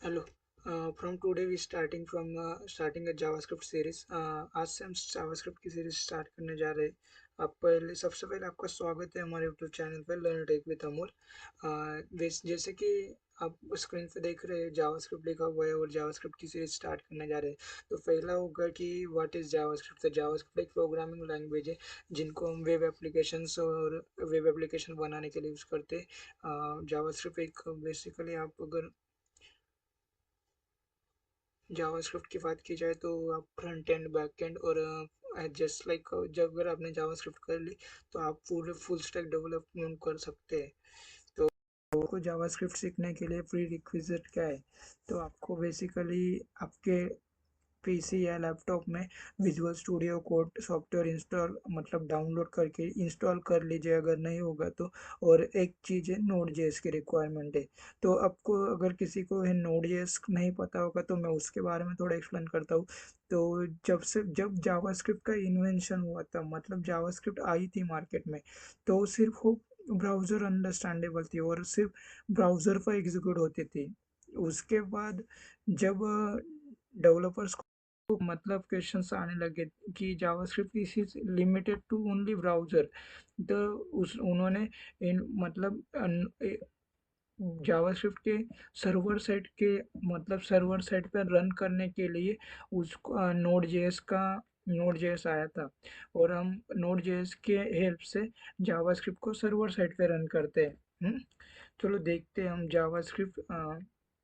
Hello. From today we starting a JavaScript series. आज से हम JavaScript की सीरीज स्टार्ट करने जा रहे हैं। सबसे पहले आपका स्वागत है हमारे YouTube चैनल पर लर्न टेक विद अमोल। जैसे कि आप स्क्रीन पे देख रहे हैं JavaScript लिखा हुआ है और JavaScript की सीरीज स्टार्ट करने जा रहे हैं। तो पहला होगा कि व्हाट इज JavaScript। तो JavaScript एक प्रोग्रामिंग लैंग्वेज है जिनको हम वेब एप्लीकेशन बनाने के लिए यूज़ करते हैं। JavaScript एक बेसिकली आप अगर जावास्क्रिप्ट की बात की जाए तो आप फ्रंट एंड बैक एंड और जस्ट लाइक जब अगर आपने जावास्क्रिप्ट कर ली तो आप पूरे फुल स्टैक डेवलपमेंट कर सकते हैं। तो आपको जावास्क्रिप्ट सीखने के लिए प्री रिक्विजिट क्या है? तो आपको बेसिकली आपके पीसी या लैपटॉप में visual studio code software install मतलब डाउनलोड करके इंस्टॉल कर लीजिए अगर नहीं होगा तो। और एक चीज़ है नोड जेएस की रिक्वायरमेंट है। तो आपको अगर किसी को है नोड जेएस नहीं पता होगा तो मैं उसके बारे में थोड़ा एक्सप्लेन करता हूँ। तो जब जावास्क्रिप्ट का इन्वेंशन हुआ था मतलब जावास्क्रिप्ट आई थी मार्केट में, तो सिर्फ वो ब्राउज़र अंडरस्टैंडेबल थी और सिर्फ ब्राउज़र पर एग्जीक्यूट होती थी। उसके बाद जब डेवलपर्स मतलब क्वेश्चंस आने लगे कि JavaScript is limited to only browser. तो उस उन्होंने इन मतलब जावास्क्रिप्ट के सर्वर साइड पर रन करने के लिए उसको नोड जेएस आया था। और हम नोड जेएस के हेल्प से जावास्क्रिप्ट को सर्वर साइड पे रन करते हैं। चलो देखते हैं हम जावास्क्रिप्ट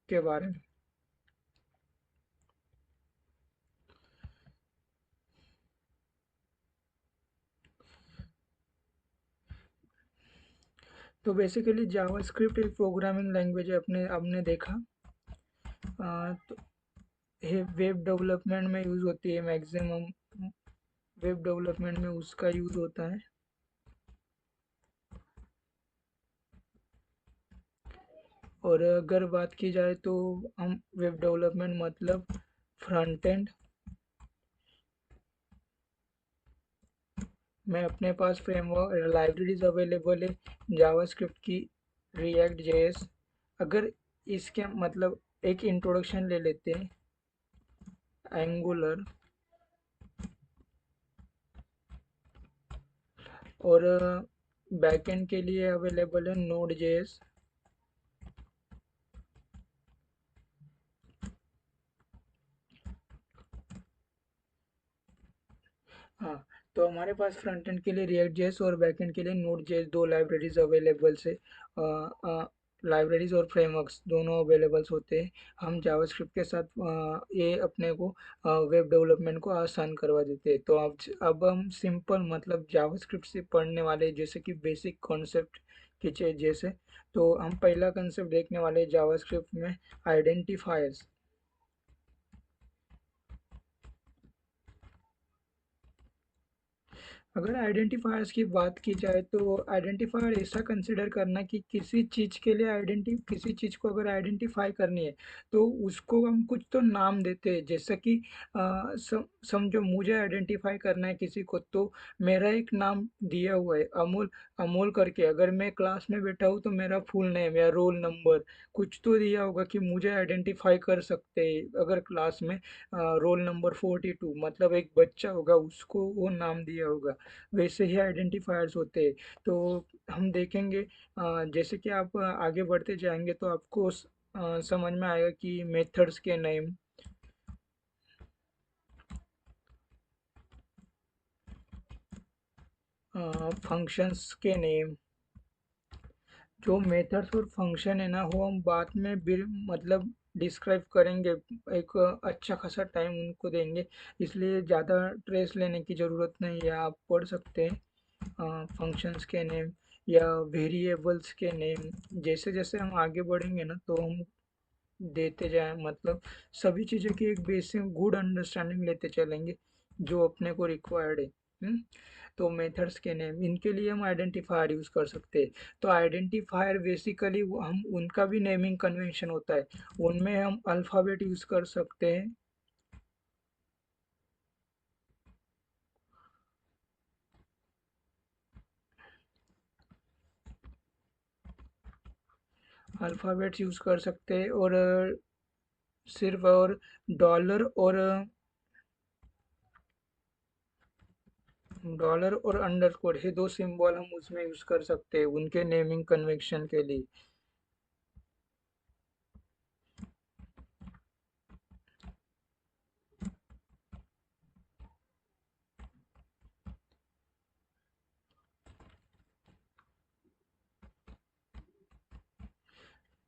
के बारे में। तो बेसिकली जावास्क्रिप्ट एक प्रोग्रामिंग लैंग्वेज है अपने आपने देखा। तो ये वेब डेवलपमेंट में यूज़ होती है मैक्सिमम। वेब डेवलपमेंट में उसका यूज़ होता है। और अगर बात की जाए तो हम वेब डेवलपमेंट मतलब फ्रंट एंड में अपने पास फ्रेमवर्क लाइब्रेरीज अवेलेबल है जावास्क्रिप्ट की, रिएक्ट जेएस। अगर इसके मतलब एक इंट्रोडक्शन ले लेते हैं। एंगुलर और बैकएंड के लिए अवेलेबल है नोड जेएस। हाँ, तो हमारे पास फ्रंट एंड के लिए रिएक्ट जेएस और बैक एंड के लिए नोड जेएस दो लाइब्रेरीज अवेलेबल से लाइब्रेरीज और फ्रेमवर्क्स दोनों अवेलेबल्स होते हैं। हम जावास्क्रिप्ट के साथ ये अपने को वेब डेवलपमेंट को आसान करवा देते हैं। तो अब हम सिंपल मतलब जावास्क्रिप्ट से पढ़ने वाले जैसे कि बेसिक कॉन्सेप्ट की चीज जैसे। तो हम पहला कंसेप्ट देखने वाले जावास्क्रिप्ट में आइडेंटिफायर्स। अगर आइडेंटिफायर्स की बात की जाए तो आइडेंटिफायर ऐसा कंसिडर करना कि किसी चीज़ को अगर आइडेंटिफाई करनी है तो उसको हम कुछ तो नाम देते हैं। जैसे कि समझो मुझे आइडेंटिफाई करना है किसी को तो मेरा एक नाम दिया हुआ है अमोल। अमोल करके अगर मैं क्लास में बैठा हूँ तो मेरा फुल नेम या रोल नंबर कुछ तो दिया होगा कि मुझे आइडेंटिफाई कर सकते हैं। अगर क्लास में रोल नंबर 42 मतलब एक बच्चा होगा उसको वो नाम दिया होगा। वैसे ही आइडेंटिफायर्स होते हैं। तो हम देखेंगे जैसे कि आप आगे बढ़ते जाएंगे तो आपको समझ में आएगा कि मेथड्स के नेम, फंक्शंस के नेम। जो मेथड्स और फंक्शन है ना वो हम बाद में बिल मतलब डिस्क्राइब करेंगे। एक अच्छा खासा टाइम उनको देंगे, इसलिए ज़्यादा ट्रेस लेने की ज़रूरत नहीं है। आप पढ़ सकते हैं फंक्शंस के नेम या वेरिएबल्स के नेम। जैसे जैसे हम आगे बढ़ेंगे ना तो हम देते जाएं मतलब सभी चीज़ों की एक बेसिक गुड अंडरस्टैंडिंग लेते चलेंगे जो अपने को रिक्वायर्ड है। तो मेथड्स के नेम इनके लिए हम आइडेंटिफायर यूज़ कर सकते हैं। तो आइडेंटिफायर बेसिकली हम उनका भी नेमिंग कन्वेंशन होता है। उनमें हम अल्फ़ाबेट यूज़ कर सकते हैं। अल्फ़ाबेट्स यूज़ कर सकते हैं और सिर्फ और डॉलर और अंडरस्कोर, ये दो सिंबल हम उसमें यूज कर सकते हैं उनके नेमिंग कन्वेंशन के लिए।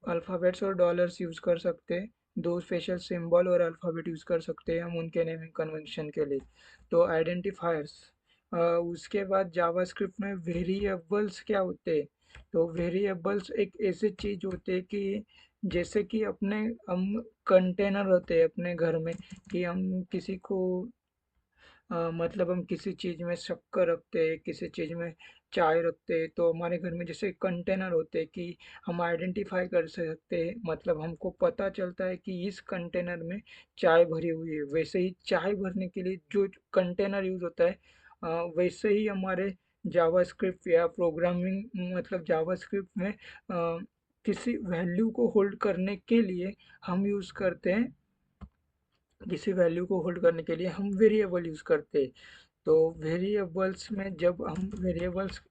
अल्फ़ाबेट्स और डॉलर्स यूज़ कर सकते हैं, दो स्पेशल सिंबल और अल्फ़ाबेट यूज़ कर सकते हैं हम उनके नेमिंग कन्वेंशन के लिए। तो आइडेंटिफायर्स, उसके बाद जावास्क्रिप्ट में वेरिएबल्स क्या होते हैं? तो वेरिएबल्स एक ऐसी चीज़ होते हैं कि जैसे कि अपने हम कंटेनर होते हैं अपने घर में, कि हम किसी को मतलब हम किसी चीज़ में शक्कर रखते हैं, किसी चीज़ में चाय रखते हैं, तो हमारे घर में जैसे कंटेनर होते हैं कि हम आइडेंटिफाई कर सकते हैं, मतलब हमको पता चलता है कि इस कंटेनर में चाय भरी हुई है। वैसे ही चाय भरने के लिए जो कंटेनर यूज़ होता है, वैसे ही हमारे जावास्क्रिप्ट या प्रोग्रामिंग मतलब जावास्क्रिप्ट में किसी वैल्यू को होल्ड करने के लिए हम यूज़ करते हैं, किसी वैल्यू को होल्ड करने के लिए हम वेरिएबल यूज़ करते हैं। तो वेरिएबल्स में जब हम वेरिएबल्स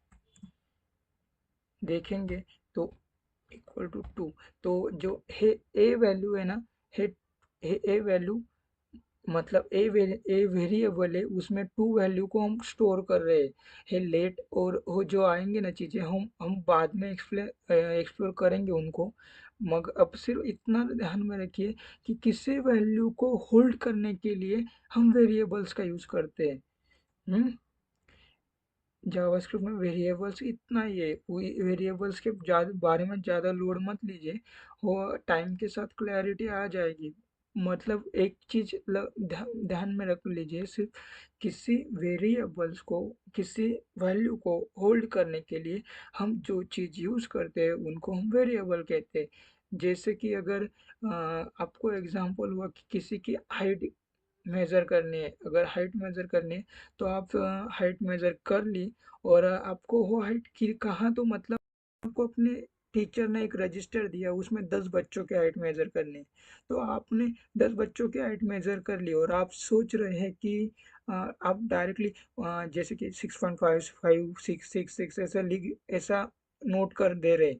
देखेंगे तो इक्वल टू टू, तो जो है ए वैल्यू है ना, है ए वैल्यू मतलब ए वेरिएबल है, उसमें टू वैल्यू को हम स्टोर कर रहे हैं। है लेट और वो जो आएंगे ना चीज़ें, हम बाद में एक्सप्लोर करेंगे उनको। मगर अब सिर्फ इतना ध्यान में रखिए कि किसी वैल्यू को होल्ड करने के लिए हम वेरिएबल्स का यूज़ करते हैं। हम्म जावास्क्रिप्ट में वेरिएबल्स इतना ही है, वेरिएबल्स के बारे में ज़्यादा लोड मत लीजिए, वो टाइम के साथ क्लैरिटी आ जाएगी। मतलब एक चीज़ ध्यान में रख लीजिए, सिर्फ किसी वेरिएबल्स को, किसी वैल्यू को होल्ड करने के लिए हम जो चीज़ यूज़ करते हैं उनको हम वेरिएबल कहते हैं। जैसे कि अगर आपको एग्जांपल हुआ कि किसी की हाइट मेज़र करनी है, अगर हाइट मेज़र करनी है तो आप हाइट मेज़र कर ली, और आपको वो हाइट की कहाँ, तो मतलब आपको अपने टीचर ने एक रजिस्टर दिया, उसमें 10 बच्चों की हाइट मेज़र करनी है। तो आपने 10 बच्चों की हाइट मेज़र कर ली और आप सोच रहे हैं कि आप डायरेक्टली जैसे कि 6.55 6 ऐसा नोट कर दे रहे,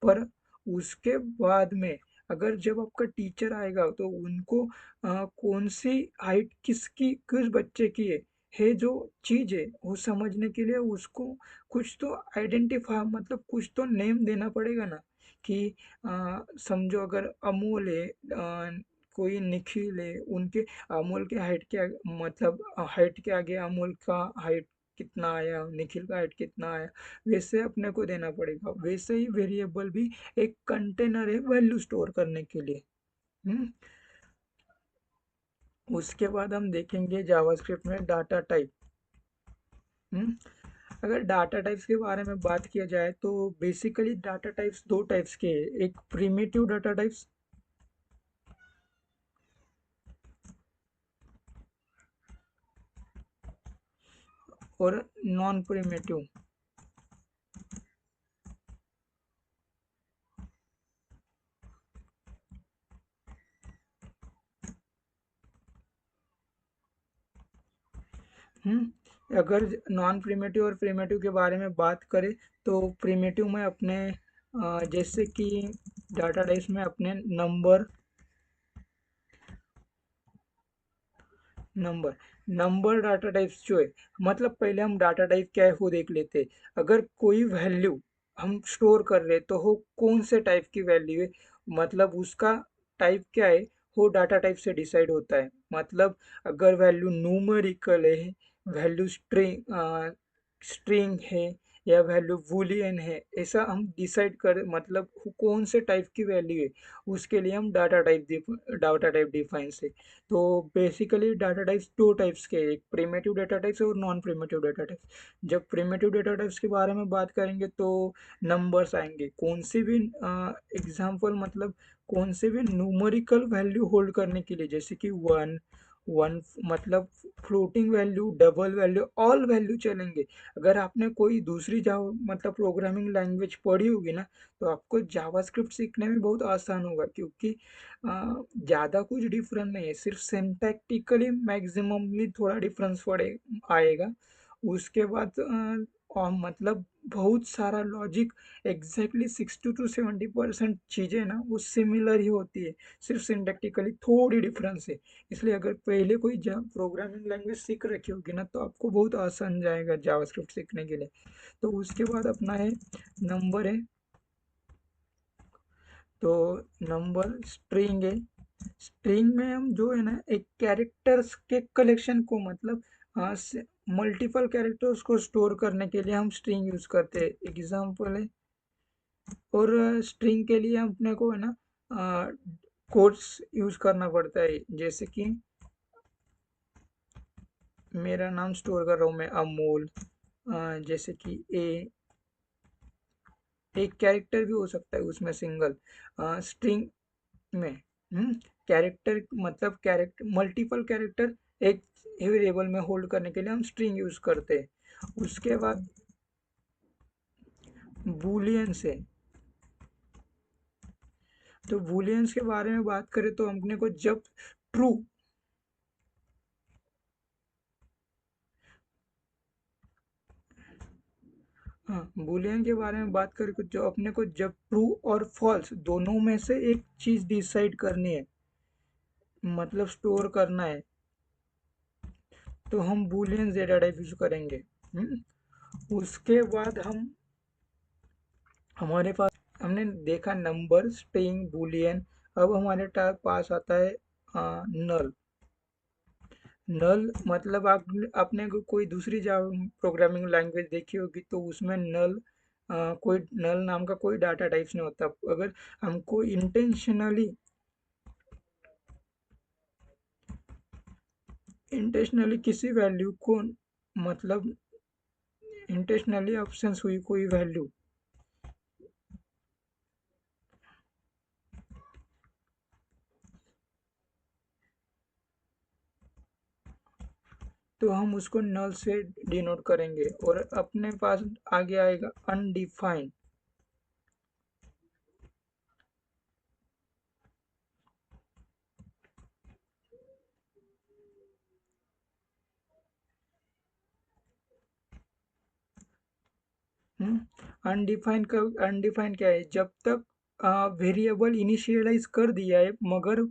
पर उसके बाद में अगर जब आपका टीचर आएगा तो उनको कौन सी हाइट किसकी किस बच्चे की है जो चीज़ है वो समझने के लिए उसको कुछ तो आइडेंटिफाई मतलब कुछ तो नेम देना पड़ेगा ना। कि समझो अगर अमोल है, कोई निखिल है, उनके अमोल के हाइट के मतलब हाइट के आगे अमोल का हाइट कितना आया, निखिल का हाइट कितना आया, वैसे अपने को देना पड़ेगा। वैसे ही वेरिएबल भी एक कंटेनर है वैल्यू स्टोर करने के लिए। हम्म उसके बाद हम देखेंगे जावास्क्रिप्ट में डाटा टाइप। हम्म अगर डाटा टाइप्स के बारे में बात किया जाए तो बेसिकली डाटा टाइप्स दो टाइप्स के हैं, एक प्रिमिटिव डाटा टाइप्स और नॉन प्रिमिटिव। अगर नॉन प्रिमिटिव और प्रिमिटिव के बारे में बात करें तो प्रिमिटिव में अपने जैसे कि डाटा टाइप्स में अपने नंबर नंबर डाटा टाइप्स जो है, मतलब पहले हम डाटा टाइप क्या है वो देख लेते हैं। अगर कोई वैल्यू हम स्टोर कर रहे हैं तो वो कौन से टाइप की वैल्यू है, मतलब उसका टाइप क्या है, वो डाटा टाइप से डिसाइड होता है। मतलब अगर वैल्यू न्यूमेरिकल है, वैल्यू स्ट्रिंग है, या वैल्यू बूलियन है, ऐसा हम डिसाइड कर मतलब वो कौन से टाइप की वैल्यू है, उसके लिए हम डाटा टाइप डिफाइन से। तो बेसिकली डाटा टाइप्स दो टाइप्स के हैं, एक प्रिमिटिव डाटा टाइप्स और नॉन प्रिमिटिव डाटा टाइप्स। जब प्रिमिटिव डाटा टाइप्स के बारे में बात करेंगे तो नंबर्स आएंगे, कौन सी भी एग्जांपल मतलब कौन से भी न्यूमेरिकल वैल्यू होल्ड करने के लिए, जैसे कि 1 वन मतलब floating value, double value, all value चलेंगे। अगर आपने कोई दूसरी जावा मतलब प्रोग्रामिंग लैंग्वेज पढ़ी होगी ना, तो आपको जावास्क्रिप्ट सीखने में बहुत आसान होगा, क्योंकि ज़्यादा कुछ डिफरेंस नहीं है, सिर्फ सिंटैक्टिकली मैक्सिममली थोड़ा डिफरेंस पड़े आएगा। उसके बाद मतलब बहुत सारा लॉजिक, एग्जैक्टली 60 to 70% चीज़ें ना वो सिमिलर ही होती है, सिर्फ सिंटैक्टिकली थोड़ी डिफरेंस है। इसलिए अगर पहले कोई प्रोग्रामिंग लैंग्वेज सीख रखी होगी ना, तो आपको बहुत आसान जाएगा जावास्क्रिप्ट सीखने के लिए। तो उसके बाद अपना है नंबर है। तो नंबर स्ट्रिंग है। स्ट्रिंग में हम जो है ना एक कैरेक्टर्स के कलेक्शन को मतलब मल्टीपल कैरेक्टर्स को स्टोर करने के लिए हम स्ट्रिंग यूज करते हैं, एग्जाम्पल है। और स्ट्रिंग के लिए अपने को है ना कोड्स यूज करना पड़ता है, जैसे कि मेरा नाम स्टोर कर रहा हूँ मैं अमोल, जैसे कि ए, एक कैरेक्टर भी हो सकता है उसमें सिंगल स्ट्रिंग में। कैरेक्टर मतलब कैरेक्टर, मल्टीपल कैरेक्टर एक वेरिएबल में होल्ड करने के लिए हम स्ट्रिंग यूज करते हैं। उसके बाद बूलियंस है। तो बूलियंस के बारे में बात करें तो अपने को जब ट्रू, हाँ बूलियन के बारे में बात करें तो जो अपने को जब ट्रू और फॉल्स दोनों में से एक चीज डिसाइड करनी है, मतलब स्टोर करना है, तो हम बूलियन डेटा टाइप यूज करेंगे। उसके बाद हम हमारे पास हमने देखा नंबर, स्ट्रिंग, बूलियन। अब हमारे पास आता है नल। नल मतलब आपने कोई दूसरी प्रोग्रामिंग लैंग्वेज देखी होगी, तो उसमें नल कोई नल नाम का कोई डाटा टाइप्स नहीं होता। अगर हमको इंटेंशनली किसी वैल्यू को मतलब इंटेंशनली ऑप्शंस हुई कोई वैल्यू, तो हम उसको नल से डिनोट करेंगे। और अपने पास आगे आएगा अनडिफाइंड। अनडिफाइंड का अनडिफाइंड क्या है, जब तक वेरिएबल इनिशियलाइज कर दिया है मगर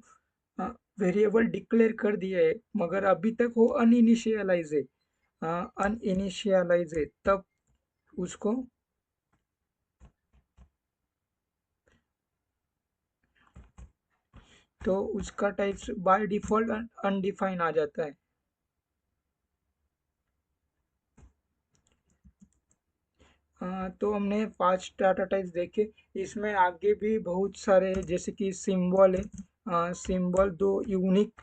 वेरिएबल डिक्लेयर कर दिया है मगर अभी तक वो अनइनिशियलाइज है, अनइनिशियलाइज है, तब उसको, तो उसका टाइप बाय डिफॉल्ट अनडिफाइन आ जाता है। तो हमने 5 डाटा टाइप्स देखे। इसमें आगे भी बहुत सारे हैं, जैसे कि सिंबल है। सिंबल दो यूनिक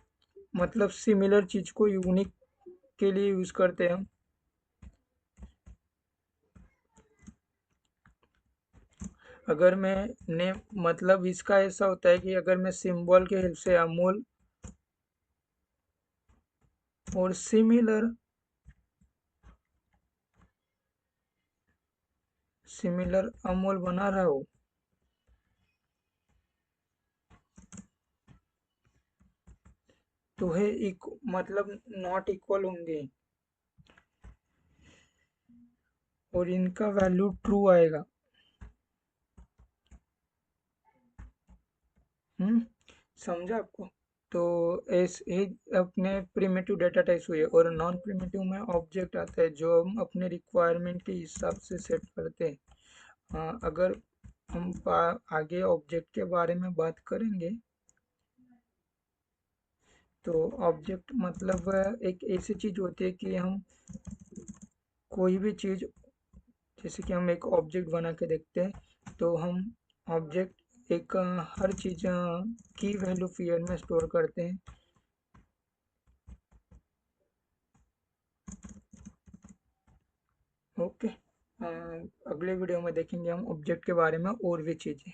मतलब सिमिलर चीज को यूनिक के लिए यूज करते हैं हम। अगर मैं ने मतलब इसका ऐसा होता है कि अगर मैं सिंबल के हेल्प से अमोल और सिमिलर सिमिलर अमोल बना रहा हूँ, तो है मतलब नॉट इक्वल होंगे और इनका वैल्यू ट्रू आएगा। हम्म समझा आपको? तो ऐसे ही अपने प्रिमिटिव डेटा टाइप्स हुए, और नॉन प्रिमिटिव में ऑब्जेक्ट आता है जो हम अपने रिक्वायरमेंट के हिसाब से सेट करते हैं। अगर हम आगे ऑब्जेक्ट के बारे में बात करेंगे, तो ऑब्जेक्ट मतलब एक ऐसी चीज होती है कि हम कोई भी चीज, जैसे कि हम एक ऑब्जेक्ट बना के देखते हैं, तो हम ऑब्जेक्ट एक हर चीज की वैल्यू फियर में स्टोर करते हैं। ओके, अगले वीडियो में देखेंगे हम ऑब्जेक्ट के बारे में और भी चीज़ें।